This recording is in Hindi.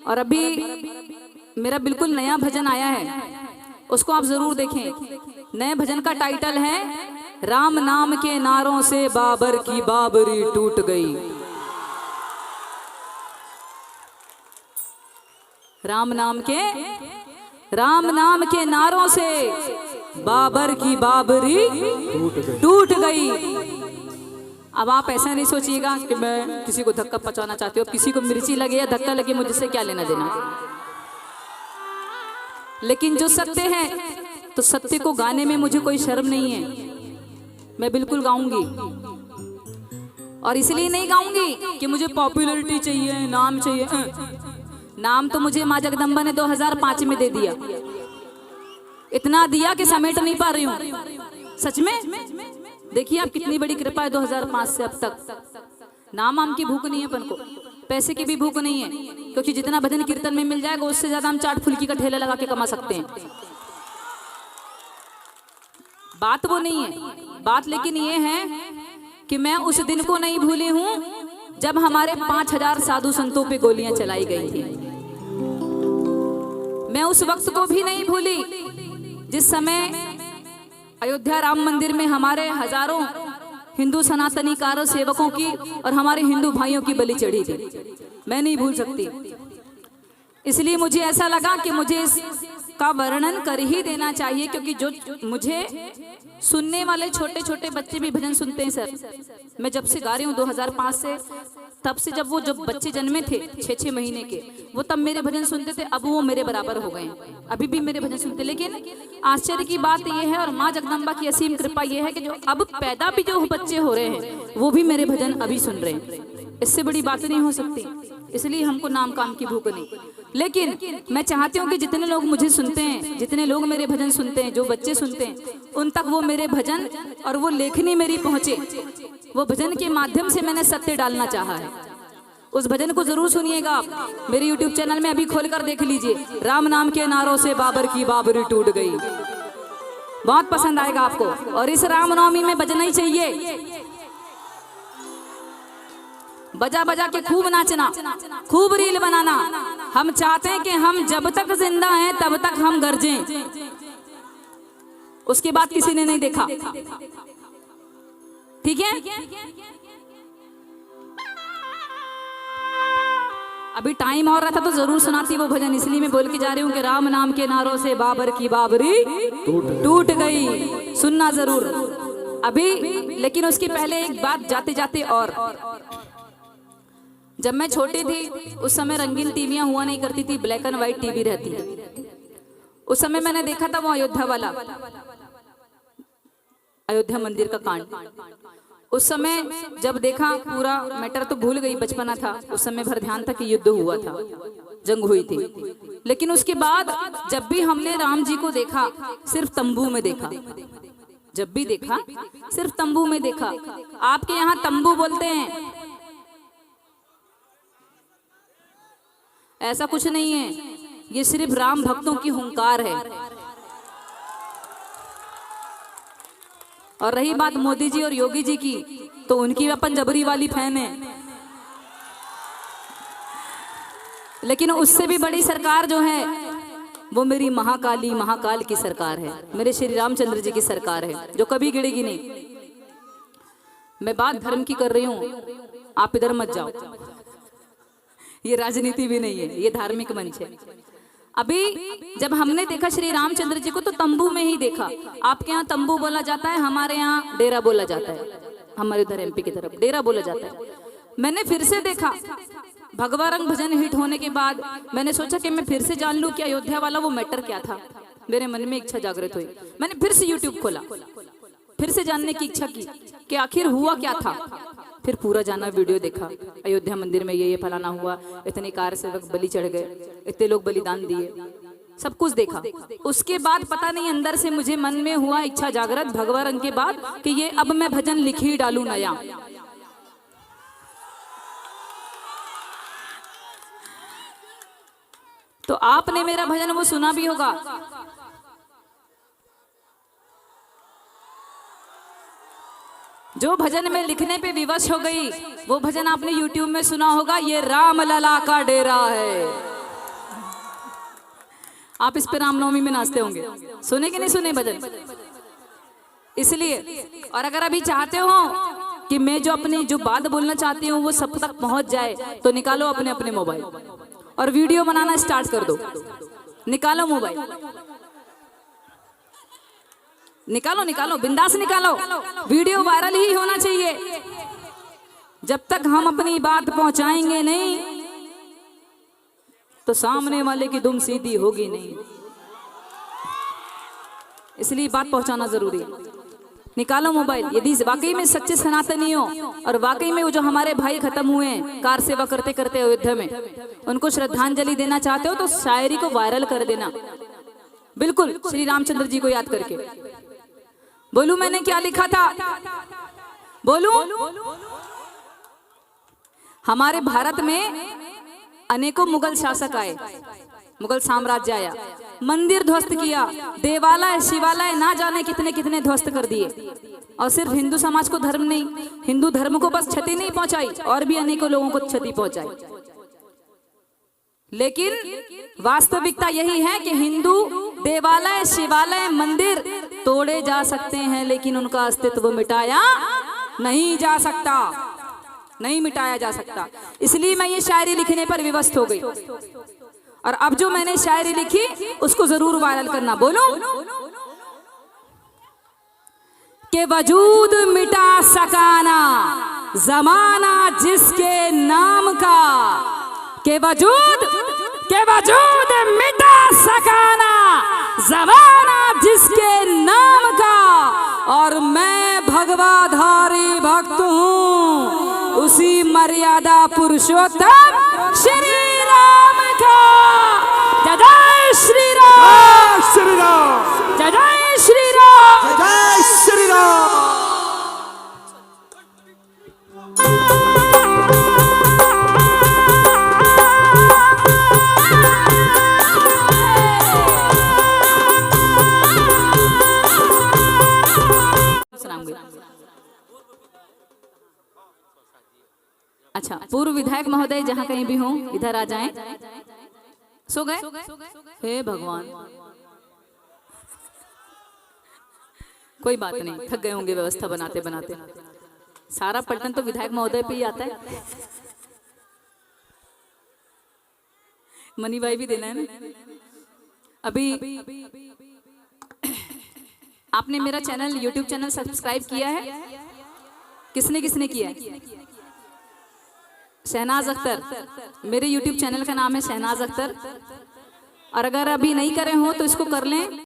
और अभी मेरा बिल्कुल नया भजन आया है, उसको आप जरूर देखें। नए भजन का टाइटल है राम नाम के नारों से बाबर की बाबरी टूट गई। राम नाम के नारों से बाबर की बाबरी टूट गई। अब आप ऐसा नहीं सोचिएगा कि मैं किसी को धक्का पहुंचाना चाहती हूँ। किसी को मिर्ची लगे या धक्का लगे मुझसे क्या लेना देना, लेकिन जो सत्य है तो सत्य को गाने में मुझे कोई शर्म नहीं है। मैं बिल्कुल गाऊंगी, और इसलिए नहीं गाऊंगी कि मुझे पॉपुलैरिटी चाहिए, नाम चाहिए। नाम तो मुझे मां जगदम्बा ने 2005 में दे दिया, इतना दिया कि समेट नहीं पा रही हूं। सच में देखिए आप कितनी बड़ी कृपा है। 2005 से अब तक नाम आम की भूख नहीं है अपन को, पैसे की भी भूख नहीं है, क्योंकि जितना भजन कीर्तन में मिल जाएगा उससे ज्यादा हम चाट फुल्की का ठेला लगा के कमा सकते हैं। बात वो नहीं है, बात लेकिन ये है कि मैं उस दिन को नहीं भूली हूं जब हमारे 5000 साधु संतों पे गोलियां चलाई गई थी। मैं उस वक्त को भी नहीं भूली जिस समय अयोध्या राम मंदिर में हमारे हजारों हिंदू सनातनी कार सेवकों की और हमारे हिंदू भाइयों की बलि चढ़ी थी। मैं नहीं भूल सकती, इसलिए मुझे ऐसा लगा कि मुझे इसका वर्णन कर ही देना चाहिए, क्योंकि जो मुझे सुनने वाले छोटे छोटे बच्चे भी भजन सुनते हैं। सर मैं जब से गा रही हूँ 2005 से, तब से जब बच्चे जन्मे थे 6-6 महीने के, वो तब मेरे भजन सुनते थे। अब वो मेरे बराबर हो गए, अभी भी मेरे भजन सुनते। लेकिन आश्चर्य की बात यह है और माँ जगदम्बा की असीम कृपा यह है कि जो अब पैदा भी जो बच्चे हो रहे हैं वो भी मेरे भजन अभी सुन रहे हैं। इससे बड़ी बात नहीं हो सकती, इसलिए हमको नाम काम की भूख नहीं। लेकिन मैं चाहती हूँ कि जितने लोग मुझे सुनते हैं, जितने लोग मेरे भजन सुनते हैं, जो बच्चे सुनते हैं, उन तक वो मेरे भजन और वो लेखनी मेरी पहुंचे। वो भजन के माध्यम से मैंने सत्य डालना चाहा है। उस भजन को जरूर सुनिएगा आप, मेरे YouTube चैनल में अभी खोल कर देख लीजिए। राम नाम के नारों से बाबर की बाबरी टूट गई, बहुत पसंद आएगा आपको। और इस रामनवमी में बजना ही चाहिए, बजा बजा के खूब नाचना, खूब रील बनाना। हम चाहते हैं कि हम जब तक जिंदा हैं तब तक हम गरजें, उसके बाद किसी ने नहीं देखा, ठीक है। अभी टाइम और रहा था तो जरूर सुनाती वो भजन, इसलिए मैं बोल के जा रही हूँ कि राम नाम के नारों से बाबर की बाबरी टूट गई। सुनना जरूर अभी। लेकिन उसके पहले एक बात जाते जाते, और जब मैं छोटी थी उस समय रंगीन टीवियां हुआ नहीं करती थी, ब्लैक एंड व्हाइट टीवी रहती है। उस समय मैंने देखा था वो अयोध्या वाला, अयोध्या मंदिर का कांड। उस समय जब देखा, पूरा मैटर तो भूल गई, बचपना था उस समय, भर ध्यान था कि युद्ध हुआ था, जंग हुई थी। लेकिन उसके बाद जब भी हमने राम जी को देखा सिर्फ तंबू में देखा, जब भी देखा सिर्फ तंबू में देखा। आपके यहाँ तंबू बोलते हैं, ऐसा कुछ नहीं है, ये सिर्फ राम भक्तों की हुंकार है। और रही बात मोदी जी और योगी जी की, तो उनकी अपन जबरी वाली फैन है। लेकिन उससे भी बड़ी सरकार जो है वो मेरी महाकाली, महाकाल की सरकार है, मेरे श्री रामचंद्र जी की सरकार है, जो कभी गिरेगी नहीं। मैं बात धर्म की कर रही हूँ, आप इधर मत जाओ, ये राजनीति भी नहीं है, ये धार्मिक मंच है। अभी जब हमने देखा श्री रामचंद्र जी को तो तंबू में ही देखा। आपके यहाँ तंबू बोला जाता है, हमारे यहाँ डेरा बोला जाता है, हमारे उधर MP की तरफ डेरा बोला जाता है। मैंने फिर से देखा, भगवा रंग भजन हिट होने के बाद मैंने सोचा कि मैं फिर से जान लूं कि अयोध्या वाला वो मैटर क्या था। मेरे मन में इच्छा जागृत हुई, मैंने फिर से YouTube खोला, फिर से जानने की इच्छा की कि आखिर हुआ क्या था। फिर पूरा जाना वीडियो देखा, अयोध्या मंदिर में ये फलाना हुआ, इतने कार सेवक बलि चढ़ गए, इतने लोग बलिदान दिए, सब कुछ देखा। उसके बाद पता नहीं अंदर से मुझे मन में हुआ इच्छा जागृत भगवा रंग के बाद कि ये अब मैं भजन लिख ही डालूं नया। तो आपने मेरा भजन वो सुना भी होगा, जो भजन में लिखने पे विवश हो गई वो भजन आपने YouTube में सुना होगा, ये राम लला का डेरा है। आप इस पे रामनवमी में नाचते होंगे, सुने कि नहीं सुने भजन? इसलिए, और अगर अभी चाहते हो कि मैं जो अपनी जो बात बोलना चाहती हूँ वो सब तक पहुंच जाए, तो निकालो अपने अपने मोबाइल और वीडियो बनाना स्टार्ट कर दो। निकालो मोबाइल, निकालो निकालो, बिंदास निकालो, वीडियो वायरल ही होना चाहिए। जब तक हम अपनी बात पहुंचाएंगे नहीं तो सामने वाले की दुम सीधी होगी नहीं, इसलिए बात पहुंचाना जरूरी है। निकालो मोबाइल, यदि वाकई में सच्चे सनातनी हो और वाकई में वो जो हमारे भाई खत्म हुए हैं कार सेवा करते करते अयोध्या में, उनको श्रद्धांजलि देना चाहते हो तो शायरी को वायरल कर देना, बिल्कुल श्री रामचंद्र जी को याद करके। बोलू मैंने क्या लिखा था? बोलू, हमारे भारत में अनेकों मुगल शासक आए, मुगल साम्राज्य आया, मंदिर ध्वस्त किया, देवालय शिवालय ना जाने कितने कितने ध्वस्त कर दिए। और सिर्फ हिंदू समाज को धर्म नहीं, हिंदू धर्म को बस क्षति नहीं पहुंचाई, और भी अनेकों लोगों को क्षति पहुंचाई। लेकिन वास्तविकता यही है कि हिंदू देवालय शिवालय मंदिर तोड़े जा सकते हैं, लेकिन उनका अस्तित्व मिटाया नहीं जा सकता, नहीं मिटाया जा सकता। इसलिए मैं ये शायरी लिखने पर विवश हो गई, और अब जो मैंने शायरी लिखी उसको जरूर वायरल करना। बोलो के वजूद मिटा सकाना जमाना जिसके नाम का, के वजूद मिटा सकाना जमाना जिसके नाम का, और मैं भगवाधारी भक्त हूँ उसी मर्यादा पुरुषोत्तम श्री राम का। जय जय श्री राम, श्री राम, जय जय श्री राम, जय श्री राम। अच्छा, पूर्व विधायक महोदय जहाँ कहीं भी हों इधर आ जाएं। सो गए? हे भगवान, कोई बात नहीं, थक गए होंगे व्यवस्था बनाते बनाते। सारा पलटन तो विधायक महोदय पे ही आता है। मनी भाई भी देना है ना। अभी आपने मेरा चैनल यूट्यूब चैनल सब्सक्राइब किया है? किसने किसने किया है? शहनाज अख्तर, मेरे YouTube चैनल का नाम है शहनाज अख्तर, और अगर अभी नहीं करे हो तो इसको कर लें।